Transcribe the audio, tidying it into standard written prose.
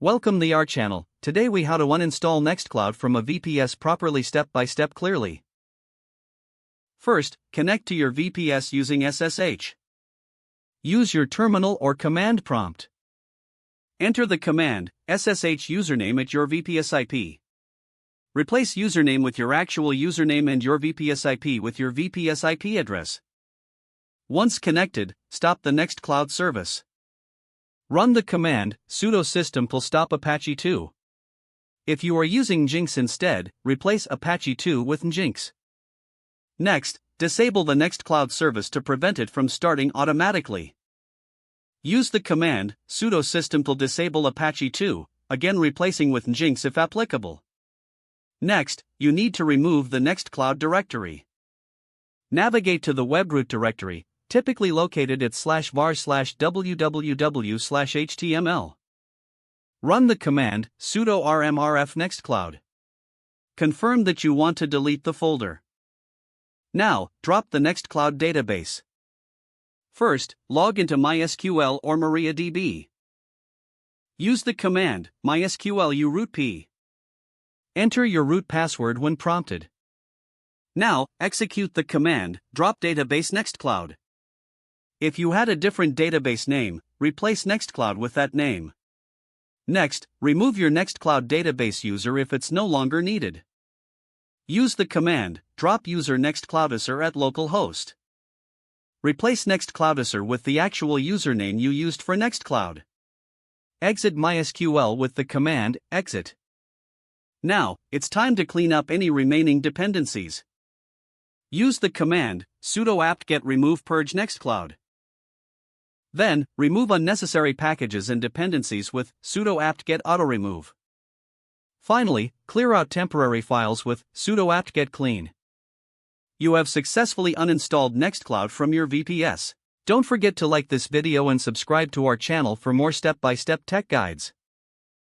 Welcome to our channel. Today we how to uninstall Nextcloud from a VPS properly step by step clearly. First, connect to your VPS using SSH. Use your terminal or command prompt. Enter the command SSH username at your VPS IP. Replace username with your actual username and your VPS IP with your VPS IP address. Once connected, stop the Nextcloud service. Run the command sudo system stop Apache 2. If you are using Jinx instead, replace Apache 2 with Njinx. Next, disable the Nextcloud service to prevent it from starting automatically. Use the command sudo system disable Apache 2, again replacing with Njinx if applicable. Next, you need to remove the Nextcloud directory. Navigate to the webroot directory, typically located at /var/www/html. Run the command sudo rmrf nextcloud. Confirm that you want to delete the folder. Now, drop the Nextcloud database. First, log into MySQL or MariaDB. Use the command mysql urootp. Enter your root password when prompted. Now, execute the command drop database Nextcloud. If you had a different database name, replace Nextcloud with that name. Next, remove your Nextcloud database user if it's no longer needed. Use the command drop user Nextclouduser at localhost. Replace Nextclouduser with the actual username you used for Nextcloud. Exit MySQL with the command exit. Now, it's time to clean up any remaining dependencies. Use the command sudo apt-get remove purge Nextcloud. Then, remove unnecessary packages and dependencies with sudo apt-get auto-remove. Finally, clear out temporary files with sudo apt-get clean. You have successfully uninstalled Nextcloud from your VPS. Don't forget to like this video and subscribe to our channel for more step-by-step tech guides.